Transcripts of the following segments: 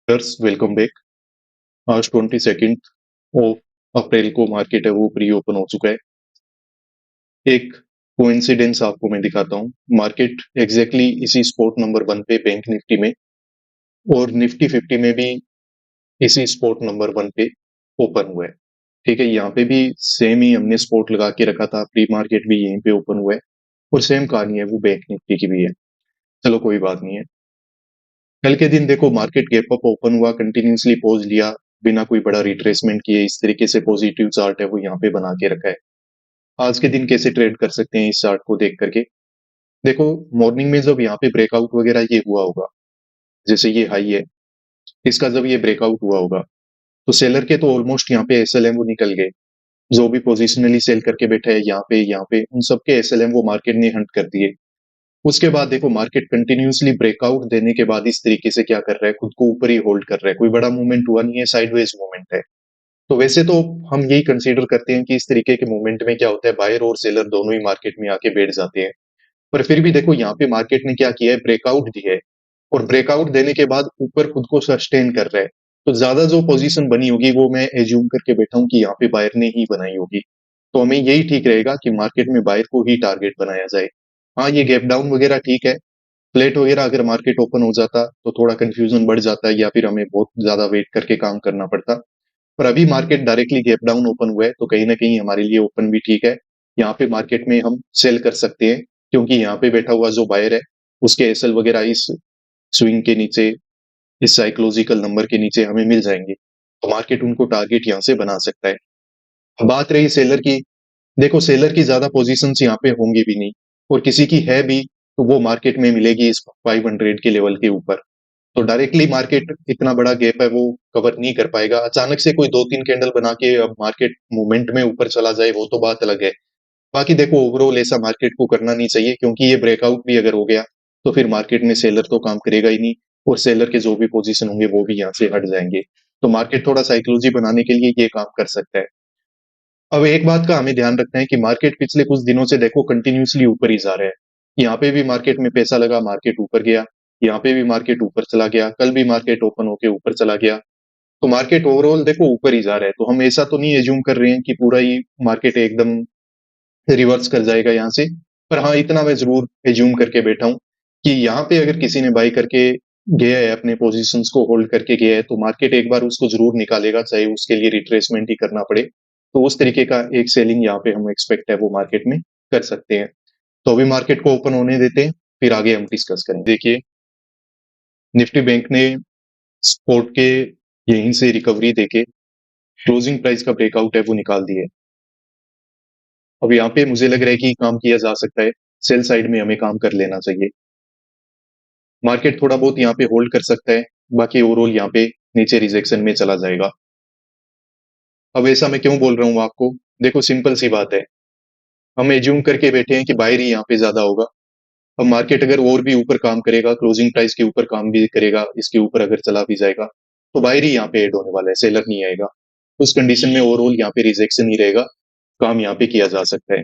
Welcome back. आज 22 of April को market है वो प्री ओपन हो चुका है। एक कोइंसिडेंस आपको मैं दिखाता हूँ। मार्केट एग्जैक्टली इसी स्पॉट नंबर 1 पे बैंक निफ्टी में और निफ्टी 50 में भी इसी स्पॉट नंबर 1 पे ओपन हुआ है। ठीक है, यहाँ पे भी सेम ही हमने स्पॉट लगा के रखा था, प्री मार्केट भी यहीं पे ओपन हुआ है और सेम कहानी है वो बैंक निफ्टी की भी है। चलो कोई बात नहीं है। कल के दिन देखो मार्केट गैप अप ओपन हुआ, कंटिन्यूसली पॉज लिया बिना कोई बड़ा रिट्रेसमेंट किए। इस तरीके से पॉजिटिव चार्ट है वो यहाँ पे बना के रखा है। आज के दिन कैसे ट्रेड कर सकते हैं इस चार्ट को देख करके? देखो, मॉर्निंग में जब यहाँ पे ब्रेकआउट वगैरह ये हुआ होगा, जैसे ये हाई है, इसका जब ये ब्रेकआउट हुआ होगा तो सेलर के तो ऑलमोस्ट यहाँ पे एसएलएम वो निकल गए। जो भी पोजिशनली सेल करके बैठे हैं यहाँ पे उन सबके एसएलएम वो मार्केट ने हंट कर दिए। उसके बाद देखो मार्केट कंटिन्यूसली ब्रेकआउट देने के बाद इस तरीके से क्या कर रहा है, खुद को ऊपर ही होल्ड कर रहा है। कोई बड़ा मूवमेंट हुआ नहीं है, साइडवेज मूवमेंट है। तो वैसे तो हम यही कंसीडर करते हैं कि इस तरीके के मूवमेंट में क्या होता है, बायर और सेलर दोनों ही मार्केट में आके बैठ जाते हैं। पर फिर भी देखो यहाँ पे मार्केट ने क्या किया है, ब्रेकआउट दिया है और ब्रेकआउट देने के बाद ऊपर खुद को सस्टेन कर रहा है। तो ज्यादा जो पोजीशन बनी होगी वो मैं एज्यूम करके बैठा हूं कि यहाँ पे बायर ने ही बनाई होगी। तो हमें यही ठीक रहेगा कि मार्केट में बायर को ही टारगेट बनाया जाए। हाँ, ये गैप डाउन वगैरह ठीक है, फ्लैट वगैरह अगर मार्केट ओपन हो जाता तो थोड़ा कंफ्यूजन बढ़ जाता है या फिर हमें बहुत ज्यादा वेट करके काम करना पड़ता। पर अभी market directly gap down open हुआ है तो कहीं ना कहीं हमारे लिए ओपन भी ठीक है। यहाँ पे मार्केट में हम सेल कर सकते हैं क्योंकि यहाँ पे बैठा हुआ जो बायर है उसके एसएल वगैरह इस स्विंग के नीचे, इस साइकोलॉजिकल नंबर के नीचे हमें मिल जाएंगे। तो मार्केट उनको टारगेट यहाँ से बना सकता है। अब बात रही सेलर की, देखो सेलर की ज्यादा पोजीशंस यहाँ पे होंगी भी नहीं और किसी की है भी तो वो मार्केट में मिलेगी इस 500 के लेवल के ऊपर। तो डायरेक्टली मार्केट इतना बड़ा गैप है वो कवर नहीं कर पाएगा। अचानक से कोई 2-3 कैंडल बना के अब मार्केट मूवमेंट में ऊपर चला जाए वो तो बात अलग है। बाकी देखो ओवरऑल ऐसा मार्केट को करना नहीं चाहिए क्योंकि ये ब्रेकआउट भी अगर हो गया तो फिर मार्केट में सेलर तो काम करेगा ही नहीं और सेलर के जो भी पोजीशन होंगे वो भी यहाँ से हट जाएंगे। तो मार्केट थोड़ा साइकोलॉजी बनाने के लिए ये काम कर सकता है। अब एक बात का हमें ध्यान रखना है कि मार्केट पिछले कुछ दिनों से देखो कंटिन्यूसली ऊपर ही जा रहा है। यहाँ पे भी मार्केट में पैसा लगा, मार्केट ऊपर गया। यहाँ पे भी मार्केट ऊपर चला गया, कल भी मार्केट ओपन होके ऊपर चला गया। तो मार्केट ओवरऑल देखो ऊपर ही जा रहा है। तो हम ऐसा तो नहीं एज्यूम कर रहे हैं कि पूरा ही मार्केट एकदम रिवर्स कर जाएगा यहाँ से। पर हाँ, इतना मैं जरूर एज्यूम करके बैठा हूँ कि यहाँ पे अगर किसी ने बाई करके गया है, अपने पोजीशंस को होल्ड करके गया है, तो मार्केट एक बार उसको जरूर निकालेगा, चाहे उसके लिए रिट्रेसमेंट ही करना पड़े। तो उस तरीके का एक सेलिंग यहाँ पे हम एक्सपेक्ट है वो मार्केट में कर सकते हैं। तो अभी मार्केट को ओपन होने देते हैं, फिर आगे हम डिस्कस करेंगे। देखिए, निफ्टी बैंक ने स्पोर्ट के यहीं से रिकवरी देके क्लोजिंग प्राइस का ब्रेकआउट है वो निकाल दिया है। अब यहाँ पे मुझे लग रहा है कि काम किया जा सकता है, सेल साइड में हमें काम कर लेना चाहिए। मार्केट थोड़ा बहुत यहाँ पे होल्ड कर सकता है, बाकी ओवरऑल यहाँ पे नीचे रिजेक्शन में चला जाएगा। अब ऐसा मैं क्यों बोल रहा हूँ आपको? देखो सिंपल सी बात है, हम एज्यूम करके बैठे हैं कि बायर ही यहाँ पे ज्यादा होगा। अब मार्केट अगर और भी ऊपर काम करेगा, क्लोजिंग प्राइस के ऊपर काम भी करेगा, इसके ऊपर अगर चला भी जाएगा तो बायर ही यहाँ पे ऐड होने वाला है, सेलर नहीं आएगा। उस कंडीशन में ओवरऑल यहाँ पे रिजेक्शन ही रहेगा, काम यहाँ पे किया जा सकता है।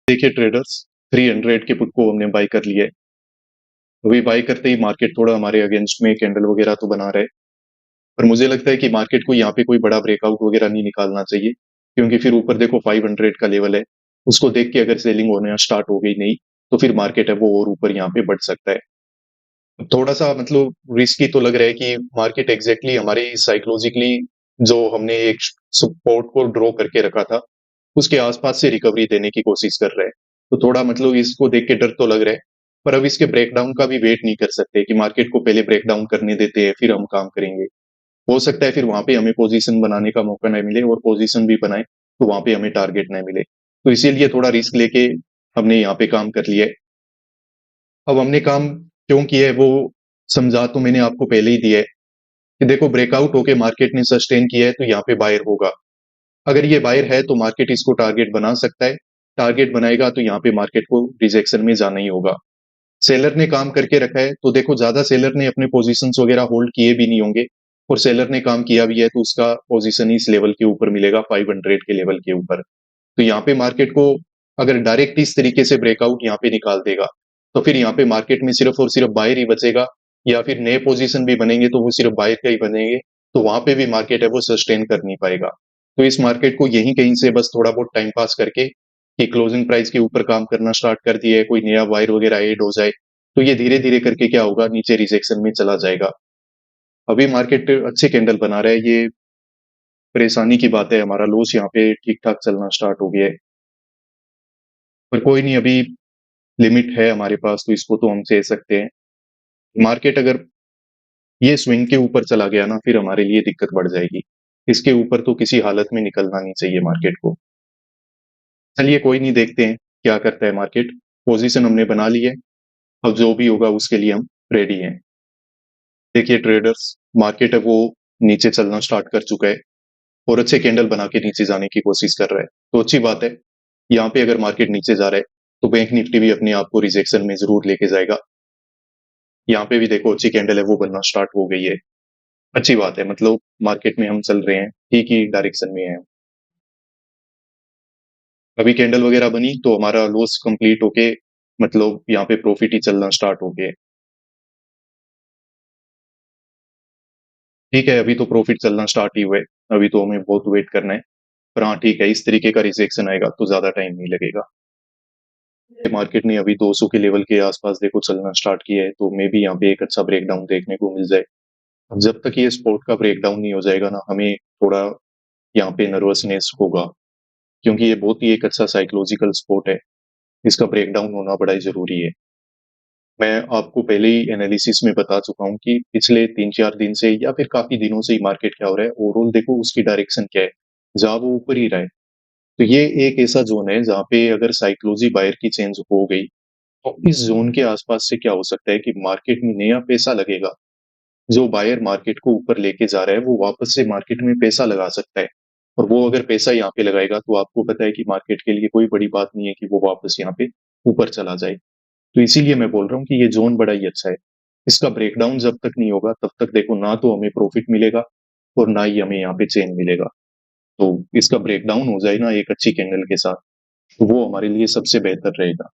देखिए ट्रेडर्स, 300 के पुट को हमने बाय कर लिया है। अभी बाय करते ही मार्केट थोड़ा हमारे अगेंस्ट में कैंडल वगैरह तो बना रहा है, पर मुझे लगता है कि मार्केट को यहाँ पे कोई बड़ा ब्रेकआउट वगैरह नहीं निकालना चाहिए क्योंकि फिर ऊपर देखो 500 का लेवल है, उसको देख के अगर सेलिंग होना स्टार्ट हो गई नहीं तो फिर मार्केट है वो और ऊपर यहाँ पे बढ़ सकता है। थोड़ा सा मतलब रिस्की तो लग रहा है कि मार्केट एग्जैक्टली हमारे साइकोलॉजिकली जो हमने एक सपोर्ट को ड्रॉ करके रखा था उसके आसपास से रिकवरी देने की कोशिश कर रहा है। तो थोड़ा मतलब इसको देख के डर तो लग रहा है। पर अब इसके ब्रेकडाउन का भी वेट नहीं कर सकते कि मार्केट को पहले ब्रेकडाउन करने देते हैं फिर हम काम करेंगे। हो सकता है फिर वहां पे हमें पोजीशन बनाने का मौका नहीं मिले और पोजीशन भी बनाए तो वहां पे हमें टारगेट नहीं मिले। तो इसीलिए थोड़ा रिस्क लेके हमने यहाँ पे काम कर लिया है। अब हमने काम क्यों किया है वो समझा तो मैंने आपको पहले ही दिया है कि देखो ब्रेकआउट होके मार्केट ने सस्टेन किया है तो यहाँ पे बायर होगा। अगर ये बायर है तो मार्केट इसको टारगेट बना सकता है, टारगेट बनाएगा तो यहाँ पे मार्केट को रिजेक्शन में जाना ही होगा। सेलर ने काम करके रखा है तो देखो ज्यादा सेलर ने अपने पोजीशंस वगैरह होल्ड किए भी नहीं होंगे और सेलर ने काम किया भी है तो उसका पोजीशन इस लेवल के ऊपर मिलेगा, 500 के लेवल के ऊपर। तो यहाँ पे मार्केट को अगर डायरेक्ट इस तरीके से ब्रेकआउट यहाँ पे निकाल देगा तो फिर यहाँ पे मार्केट में सिर्फ और सिर्फ बायर ही बचेगा, या फिर नए पोजीशन भी बनेंगे तो वो सिर्फ बायर का ही बनेंगे, तो वहां पे भी मार्केट है वो सस्टेन कर नहीं पाएगा। तो इस मार्केट को यहीं कहीं से बस थोड़ा बहुत टाइम पास करके कि क्लोजिंग प्राइस के ऊपर काम करना स्टार्ट कर दिया है, कोई नया बायर वगैरह ऐड हो जाए, तो ये धीरे धीरे करके क्या होगा, नीचे रिजेक्शन में चला जाएगा। अभी मार्केट अच्छे कैंडल बना रहा है, ये परेशानी की बात है, हमारा लॉस यहाँ पे ठीक ठाक चलना स्टार्ट हो गया है। पर कोई नहीं, अभी लिमिट है हमारे पास, तो इसको तो हम सह सकते हैं। मार्केट अगर ये स्विंग के ऊपर चला गया ना, फिर हमारे लिए दिक्कत बढ़ जाएगी। इसके ऊपर तो किसी हालत में निकलना नहीं चाहिए मार्केट को। चलिए कोई नहीं, देखते हैं क्या करता है मार्केट। पोजीशन हमने बना ली है, अब जो भी होगा उसके लिए हम रेडी हैं। देखिए ट्रेडर्स, मार्केट है वो नीचे चलना स्टार्ट कर चुका है और अच्छे कैंडल बना के नीचे जाने की कोशिश कर रहा है, तो अच्छी बात है। यहाँ पे अगर मार्केट नीचे जा रहा है तो बैंक निफ्टी भी अपने आप को रिजेक्शन में जरूर लेके जाएगा। यहाँ पे भी देखो अच्छी कैंडल है वो बनना स्टार्ट हो गई है। अच्छी बात है, मतलब मार्केट में हम चल रहे हैं, ठीक ही डायरेक्शन में है। अभी कैंडल वगैरह बनी तो हमारा लॉस कंप्लीट होके मतलब यहाँ पे प्रॉफिट ही चलना स्टार्ट हो गया। ठीक है, अभी तो प्रॉफिट चलना स्टार्ट ही हुआ है, अभी तो हमें बहुत वेट करना है। पर हाँ ठीक है, इस तरीके का रिजेक्शन आएगा तो ज्यादा टाइम नहीं लगेगा। मार्केट ने अभी 200 के लेवल के आसपास देखो चलना स्टार्ट किया है, तो मे भी यहाँ पे एक अच्छा ब्रेकडाउन देखने को मिल जाए। अब जब तक ये स्पोर्ट का ब्रेकडाउन नहीं हो जाएगा ना, हमें थोड़ा यहाँ पे नर्वसनेस होगा, क्योंकि ये बहुत ही एक अच्छा साइकोलॉजिकल स्पोर्ट है। इसका ब्रेकडाउन होना बड़ा ही जरूरी है। मैं आपको पहले ही एनालिसिस में बता चुका हूँ कि पिछले 3-4 दिन से या फिर काफी दिनों से ही मार्केट क्या हो रहा है, ओवरऑल देखो उसकी डायरेक्शन क्या है, जहाँ वो ऊपर ही रहा है। तो ये एक ऐसा जोन है जहाँ पे अगर साइकोलॉजी बायर की चेंज हो गई, तो इस जोन के आसपास से क्या हो सकता है कि मार्केट में नया पैसा लगेगा। जो बायर मार्केट को ऊपर लेके जा रहा है वो वापस से मार्केट में पैसा लगा सकता है, और वो अगर पैसा यहाँ पे लगाएगा तो आपको पता है कि मार्केट के लिए कोई बड़ी बात नहीं है कि वो वापस यहाँ पे ऊपर चला जाए। तो इसीलिए मैं बोल रहा हूँ कि ये जोन बड़ा ही अच्छा है। इसका ब्रेकडाउन जब तक नहीं होगा तब तक देखो ना तो हमें प्रॉफिट मिलेगा और ना ही हमें यहाँ पे चेन मिलेगा। तो इसका ब्रेकडाउन हो जाए ना एक अच्छी कैंडल के साथ, तो वो हमारे लिए सबसे बेहतर रहेगा।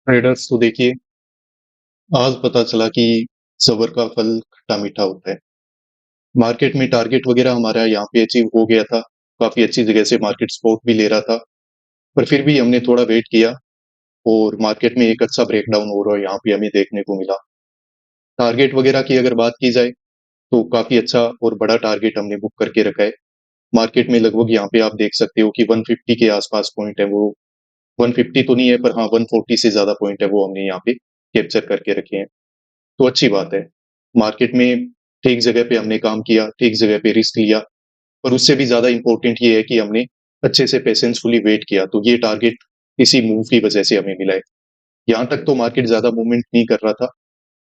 ट्रेडर्स तो देखिए, आज पता चला कि सबर का फल खट्टा मीठा होता है। मार्केट में टारगेट वगैरह हमारा यहाँ पे अचीव हो गया था, काफी अच्छी जगह से मार्केट सपोर्ट भी ले रहा था, पर फिर भी हमने थोड़ा वेट किया और मार्केट में एक अच्छा ब्रेकडाउन हो रहा है यहाँ पे हमें देखने को मिला। टारगेट वगैरह की अगर बात की जाए तो काफी अच्छा और बड़ा टारगेट हमने बुक करके रखा है। मार्केट में लगभग यहाँ पे आप देख सकते हो कि 150 के आसपास पॉइंट है वो। 150 तो नहीं है, पर हाँ 140 से ज्यादा पॉइंट है वो हमने यहाँ पे कैप्चर करके रखे हैं, तो अच्छी बात है। मार्केट में ठीक जगह पे हमने काम किया, ठीक जगह पे रिस्क लिया, और उससे भी ज्यादा इंपॉर्टेंट ये है कि हमने अच्छे से पेशेंसफुली वेट किया, तो ये टारगेट इसी मूव की वजह से हमें मिला है। यहाँ तक तो मार्केट ज्यादा मूवमेंट नहीं कर रहा था,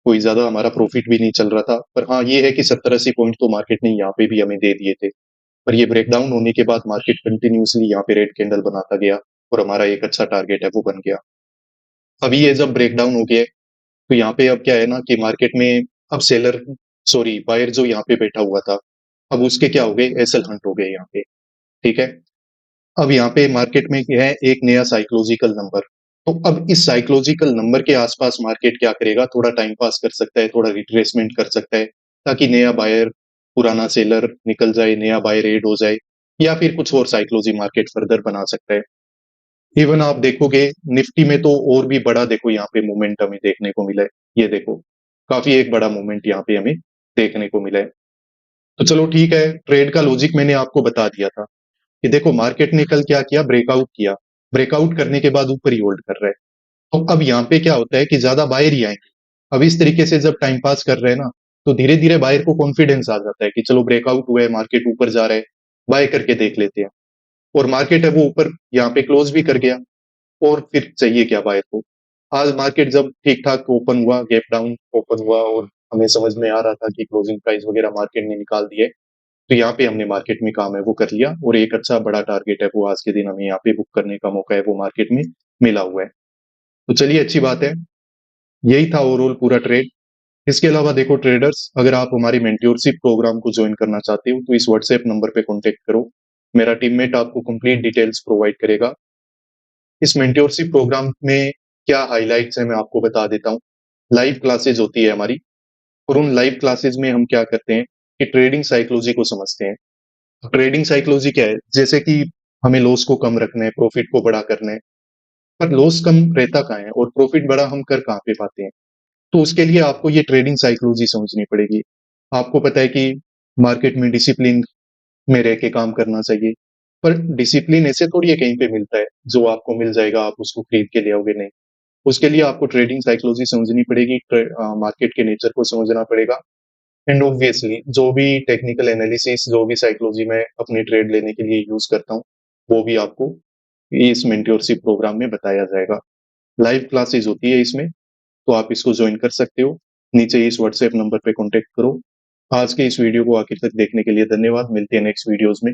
कोई ज्यादा हमारा प्रॉफिट भी नहीं चल रहा था, पर हाँ ये है कि 70-80 पॉइंट तो मार्केट ने यहाँ पे भी हमें दे दिए थे। पर ये ब्रेकडाउन होने के बाद मार्केट कंटिन्यूसली यहाँ पे रेड कैंडल बनाता गया और हमारा एक अच्छा टारगेट है वो बन गया। अभी ये जब ब्रेकडाउन हो गया है, तो यहाँ पे अब क्या है ना कि मार्केट में अब सेलर, सॉरी बायर जो यहाँ पे बैठा हुआ था, अब उसके क्या हो गए, एसएल हंट हो गए यहाँ पे। ठीक है, अब यहाँ पे मार्केट में क्या है, एक नया साइकोलॉजिकल नंबर। तो अब इस साइकोलॉजिकल नंबर के आसपास मार्केट क्या करेगा, थोड़ा टाइम पास कर सकता है, थोड़ा रिट्रेसमेंट कर सकता है, ताकि नया बायर, पुराना सेलर निकल जाए, नया बायर एड हो जाए, या फिर कुछ और साइकोलॉजी मार्केट फर्दर बना सकता है। इवन आप देखोगे निफ्टी में तो और भी बड़ा देखो यहाँ पे मूवमेंट हमें देखने को मिला है। ये देखो, काफी एक बड़ा मूवमेंट यहाँ पे हमें देखने को मिला है। तो चलो ठीक है, ट्रेड का लॉजिक मैंने आपको बता दिया था कि देखो मार्केट ने कल क्या किया, ब्रेकआउट किया, ब्रेकआउट करने के बाद ऊपर ही होल्ड कर रहा है। तो अब यहाँ पे क्या होता है कि ज्यादा बायर ही आएंगे। अब इस तरीके से जब टाइम पास कर रहे हैं ना, तो धीरे धीरे बायर को कॉन्फिडेंस आ जाता है कि चलो ब्रेकआउट हुआ है, मार्केट ऊपर जा रहा है, बाय करके देख लेते हैं। और मार्केट है वो ऊपर यहाँ पे क्लोज भी कर गया, और फिर चाहिए क्या बायर को। आज मार्केट जब ठीक ठाक ओपन हुआ, गैप डाउन ओपन हुआ, और हमें समझ में आ रहा था कि क्लोजिंग प्राइस वगैरह मार्केट ने निकाल दिए, तो यहाँ पे हमने मार्केट में काम है वो कर लिया, और एक अच्छा बड़ा टारगेट है वो आज के दिन हमें यहाँ पे बुक करने का मौका है वो मार्केट में मिला हुआ है। तो चलिए अच्छी बात है। यही था ओवरऑल पूरा ट्रेड। इसके अलावा देखो ट्रेडर्स, अगर आप हमारी मेंटरशिप प्रोग्राम को जॉइन करना चाहते हो तो इस व्हाट्सएप नंबर पे कॉन्टैक्ट करो। मेरा टीममेट आपको कंप्लीट डिटेल्स प्रोवाइड करेगा। इस मेंटरशिप प्रोग्राम में क्या हाइलाइट्स हैं मैं आपको बता देता हूँ। लाइव क्लासेस होती है हमारी, और उन लाइव क्लासेस में हम क्या करते हैं कि ट्रेडिंग साइकोलॉजी को समझते हैं। ट्रेडिंग साइकोलॉजी क्या है? जैसे कि हमें लॉस को कम रखना है, प्रॉफिट को बड़ा करना है, पर लॉस कम रहता कहाँ है और प्रॉफिट बड़ा हम कर कहाँ पे पाते हैं? तो उसके लिए आपको ये ट्रेडिंग साइकोलॉजी समझनी पड़ेगी। आपको पता है कि मार्केट में डिसिप्लिन में रह के काम करना चाहिए, पर डिसिप्लिन ऐसे थोड़ी है कहीं पे मिलता है, जो आपको मिल जाएगा आप उसको खरीद के ले आओगे, नहीं। उसके लिए आपको ट्रेडिंग साइकोलॉजी समझनी पड़ेगी, मार्केट के नेचर को समझना पड़ेगा, एंड ऑब्वियसली जो भी टेक्निकल एनालिसिस, जो भी साइकोलॉजी मैं अपनी ट्रेड लेने के लिए यूज़ करता हूँ, वो भी आपको इस मेंटरशिप प्रोग्राम में बताया जाएगा। लाइव क्लासेस होती है इसमें, तो आप इसको जॉइन कर सकते हो। नीचे इस व्हाट्सएप नंबर पे कॉन्टैक्ट करो। आज के इस वीडियो को आखिर तक देखने के लिए धन्यवाद। मिलते हैं नेक्स्ट वीडियोज़ में।